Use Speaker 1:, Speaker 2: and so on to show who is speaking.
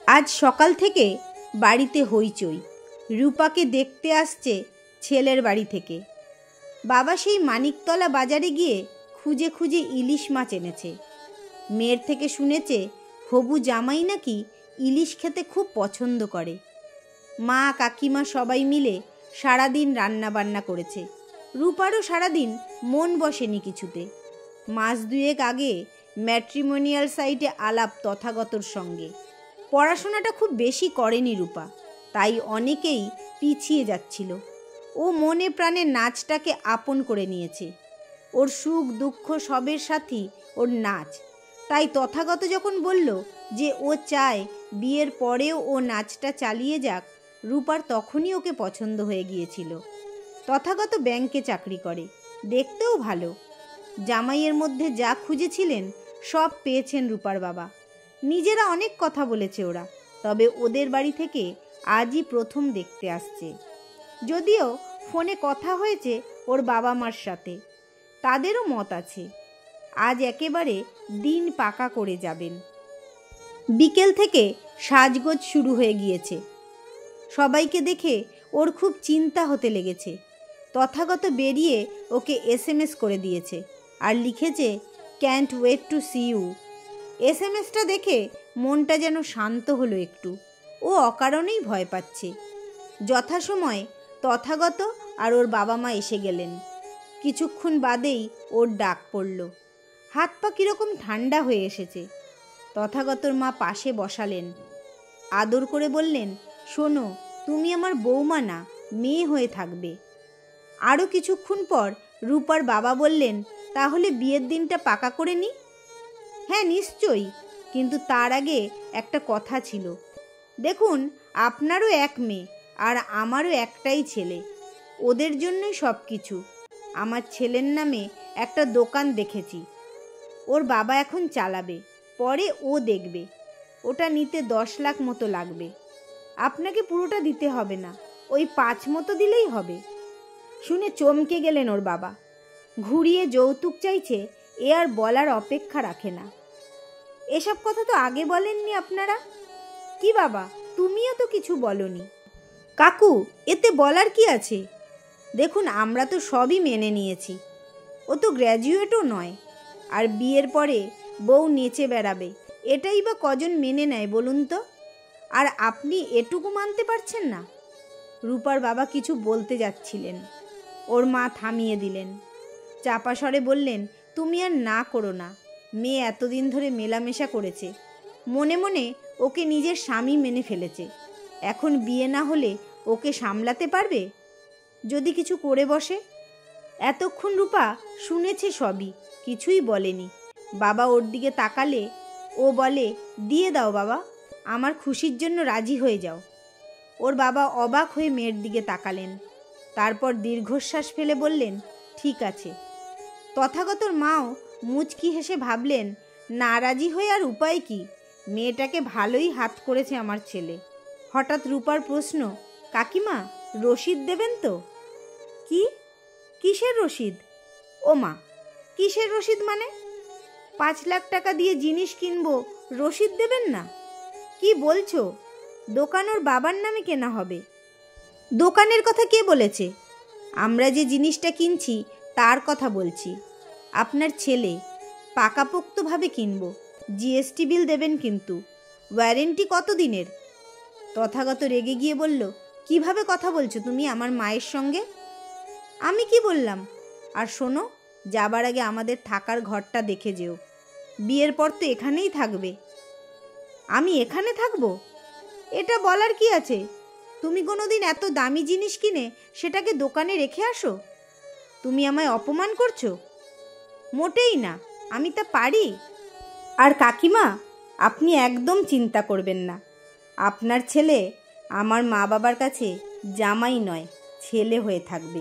Speaker 1: আজ সকাল থেকে বাড়িতে হইচই। রূপাকে দেখতে আসছে ছেলের বাড়ি থেকে। বাবা সেই মানিকতলা বাজারে গিয়ে খুঁজে খুঁজে ইলিশ মাছ এনেছে। মেয়ের থেকে শুনেছে হবু জামাই নাকি ইলিশ খেতে খুব পছন্দ করে। মা কাকিমা সবাই মিলে সারাদিন রান্না বান্না করেছে। রূপারও সারাদিন মন বসেনি কিছুতে। মাস দুয়েক আগে ম্যাট্রিমোনিয়াল সাইটে আলাপ তথাগতর সঙ্গে। পড়াশোনাটা খুব বেশি করেনি রূপা, তাই অনেকেই পিছিয়ে যাচ্ছিল। ও মনে প্রাণে নাচটাকে আপন করে নিয়েছে। ওর সুখ দুঃখ সবের সাথী ওর নাচ। তাই তথাগত যখন বলল যে ও চায় বিয়ের পরেও ও নাচটা চালিয়ে যাক, রূপার তখনই ওকে পছন্দ হয়ে গিয়েছিল। তথাগত ব্যাংকে চাকরি করে, দেখতেও ভালো। জামাইয়ের মধ্যে যা খুঁজেছিলেন সব পেয়েছেন রূপার বাবা। নিজেরা অনেক কথা বলেছে ওরা, তবে ওদের বাড়ি থেকে আজই প্রথম দেখতে আসছে। যদিও ফোনে কথা হয়েছে ওর বাবা মার সাথে, তাদেরও মত আছে। আজ একেবারে দিন পাকা করে যাবেন। বিকেল থেকে সাজগোজ শুরু হয়ে গিয়েছে। সবাইকে দেখে ওর খুব চিন্তা হতে লেগেছে। তথাগত বেরিয়ে ওকে SMS করে দিয়েছে আর লিখেছে, can't wait to see you. SMS-টা দেখে মনটা যেন শান্ত হলো একটু। ও অকারণেই ভয় পাচ্ছে। যথাসময়ে তথাগত আর ওর বাবা মা এসে গেলেন। কিছুক্ষণ বাদেই ওর ডাক পড়ল। হাত পা কীরকম ঠান্ডা হয়ে এসেছে। তথাগতর মা পাশে বসালেন, আদর করে বললেন, শোনো, তুমি আমার বৌমা না, মেয়ে হয়ে থাকবে। আরও কিছুক্ষণ পর রূপার বাবা বললেন, তাহলে বিয়ের দিনটা পাকা করে নি? হ্যাঁ নিশ্চয়ই, কিন্তু তার আগে একটা কথা ছিল। দেখুন, আপনারও এক মেয়ে আর আমারও একটাই ছেলে। ওদের জন্যই সব কিছু। আমার ছেলের নামে একটা দোকান দেখেছি, ওর বাবা এখন চালাবে, পরে ও দেখবে। ওটা নিতে 10 লাখ মতো লাগবে। আপনাকে পুরোটা দিতে হবে না, ওই 5 মতো দিলেই হবে। শুনে চমকে গেলেন ওর বাবা। ঘুরিয়ে যৌতুক চাইছে, এ আর বলার অপেক্ষা রাখে না। এসব কথা তো আগে বলেননি আপনারা। কি বাবা, তুমিও তো কিছু বলনি। কাকু, এতে বলার কি আছে? দেখুন, আমরা তো সবই মেনে নিয়েছি। ও তো গ্র্যাজুয়েটও নয়, আর বিয়ের পরে বউ নেচে বেড়াবে, এটাই বা কজন মেনে নেয় বলুন তো? আর আপনি এটুকু মানতে পারছেন না? রূপার বাবা কিছু বলতে যাচ্ছিলেন, ওর মা থামিয়ে দিলেন। চাপা স্বরে বললেন, তুমি আর না করো না। মেয়ে এতদিন ধরে মেলামেশা করেছে, মনে মনে ওকে নিজের স্বামী মেনে ফেলেছে। এখন বিয়ে না হলে ওকে সামলাতে পারবে? যদি কিছু করে বসে। এতক্ষণ রূপা শুনেছে সবই, কিছুই বলেনি। বাবা ওর দিকে তাকালে ও বলে, দিয়ে দাও বাবা, আমার খুশির জন্য রাজি হয়ে যাও। ওর বাবা অবাক হয়ে মেয়ের দিকে তাকালেন, তারপর দীর্ঘশ্বাস ফেলে বললেন, ঠিক আছে। তথাগতর মাও মুচকি হেসে ভাবলেন, না রাজি হয়ে আর উপায় কি, মেয়েটাকে ভালোই হাত করেছে আমার ছেলে। হঠাৎ রূপার প্রশ্ন, কাকিমা, রসিদ দেবেন তো? কি? কিসের রসিদ? ও মা, কিসের রসিদ মানে? 5 লাখ টাকা দিয়ে জিনিস কিনবো, রসিদ দেবেন না? কি বলছো? দোকান ওর বাবার নামে কেনা হবে। দোকানের কথা কে বলেছে? আমরা যে জিনিসটা কিনছি তার কথা বলছি। আপনার ছেলে, পাকাপোক্তভাবে কিনবো। GST বিল দেবেন কিন্তু। ওয়ারেন্টি কত দিনের? তথাগত রেগে গিয়ে বলল, কিভাবে কথা বলছো তুমি আমার মায়ের সঙ্গে? আমি কি বললাম? আর শোনো, যাবার আগে আমাদের থাকার ঘরটা দেখে যেও। বিয়ের পর তো এখানেই থাকবে। আমি এখানে থাকবো? এটা বলার কি আছে? তুমি কোনোদিন এত দামি জিনিস কিনে সেটাকে দোকানে রেখে আসো? তুমি আমায় অপমান করছো? মোটেই না, আমি তা পারি। আর কাকিমা, আপনি একদম চিন্তা করবেন না। আপনার ছেলে আমার মা বাবার কাছে জামাই নয়, ছেলে হয়ে থাকবে।